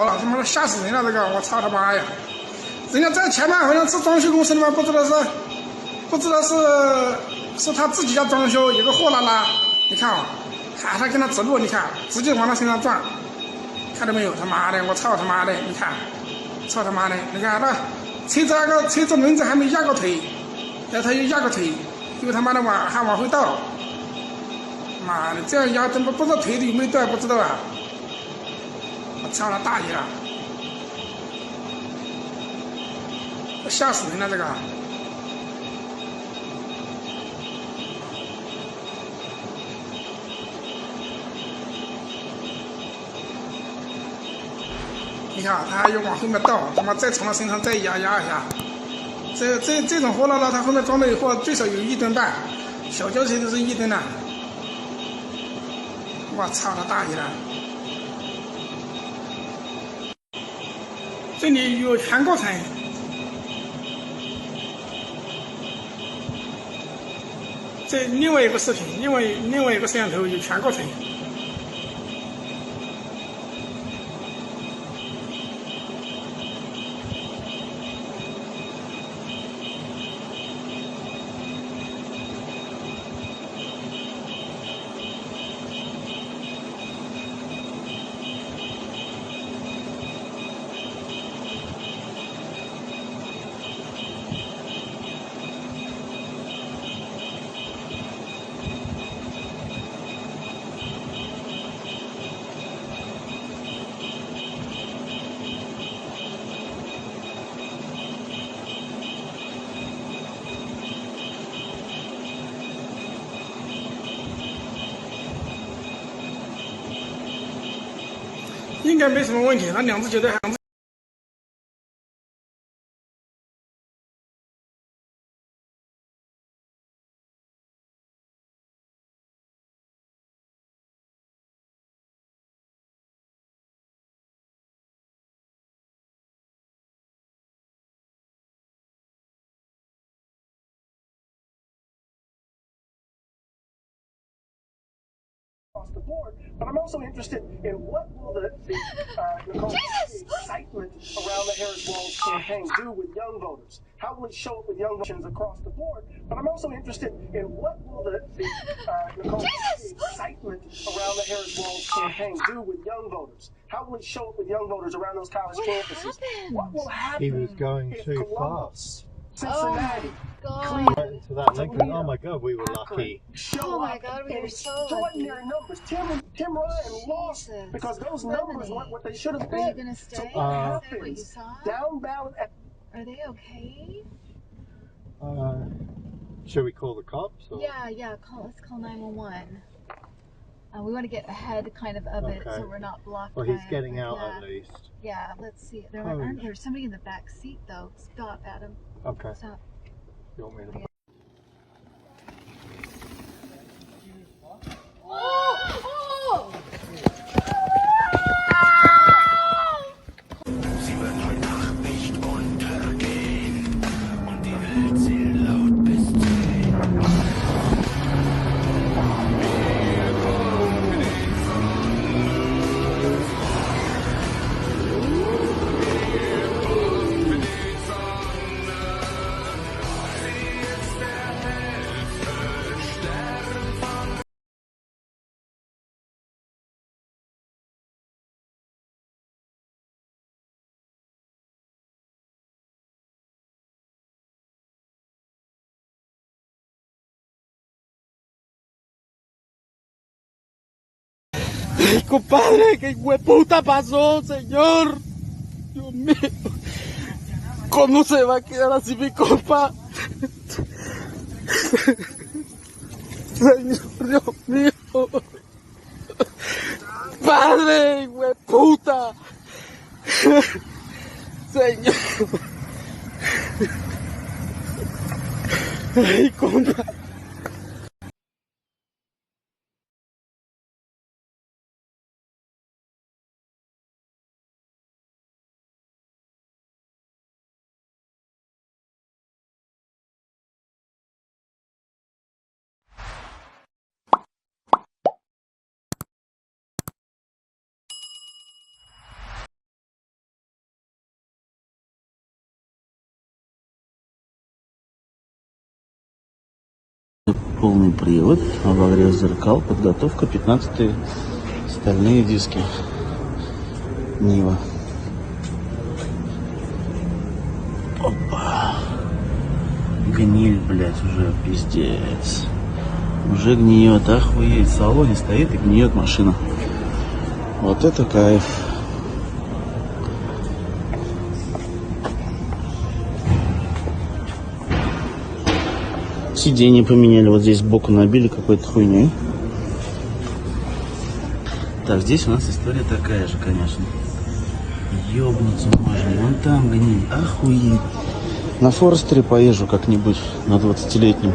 了，他妈的吓死人了！这个，我操他妈呀！人家在前面好像是装修公司的嘛，不知道是他自己家装修，有个货拉拉，你看啊，他跟他指路，你看，直接往他身上撞，看到没有？他妈的，我操他妈的！你看，操他妈的！你看那车子轮子还没压过腿，然后他又压过腿，结果他妈的还往回倒，妈的，这样压怎么不知道腿有没有断，不知道啊！我操他大爷了！吓死人了，这个！你看，他还要往后面倒，他妈再从他身上再压一下。这种货拉拉，他后面装的货最少有1吨半，小轿车都是1吨的。我操他大爷了！这里有全过程。这另外一个视频，另外一个摄像头有全过程。应该没什么问题，他2只脚都还。Across the board, but I'm also interested in what will the excitement around the Harris Walls campaign do with young voters? How will it show up with young voters across the board? But I'm also interested in what will the excitement around the Harris Walls campaign do with young voters? How will it show up with young voters around those college campuses? What will happen? He was going too Columbus, fast. Cincinnati, Right into that Lincoln. Oh my God, we were lucky. Show up in extraordinary numbers. Tim Ryan lost because those numbers weren't what they should have been. Are you gonna stay? So what happens down ballot? Are they okay? Should we call the cops? Or? Yeah. Let's call 911. We want to get ahead kind of it, so we're not blocked. Well, he's getting out at least. Yeah, let's see. There's somebody in the back seat though. Stop, Adam. Okay. Stop. You want me to? Sie wird heute Nacht nicht untergehen und die Welt zählt laut bis 10. ¡Ay, compadre! ¡Qué hueputa pasó, señor! ¡Dios mío! ¿Cómo se va a quedar así mi compa? Señor, Dios mío. ¡Padre, hueputa! Señor. ¡Ay, compa! полный привод, обогрев зеркал, подготовка, 15-е стальные диски. Нива. Опа. Гниль, блядь, уже пиздец. Уже гниет, охуеть. В салоне стоит и гниет машина. Вот это кайф. Сиденье поменяли, вот здесь сбоку набили какой-то хуйней. Так, здесь у нас история такая же, конечно. Ёбнуться можно, вон там гниль, охуеть. На Форестере поезжу как-нибудь, на 20-летнем.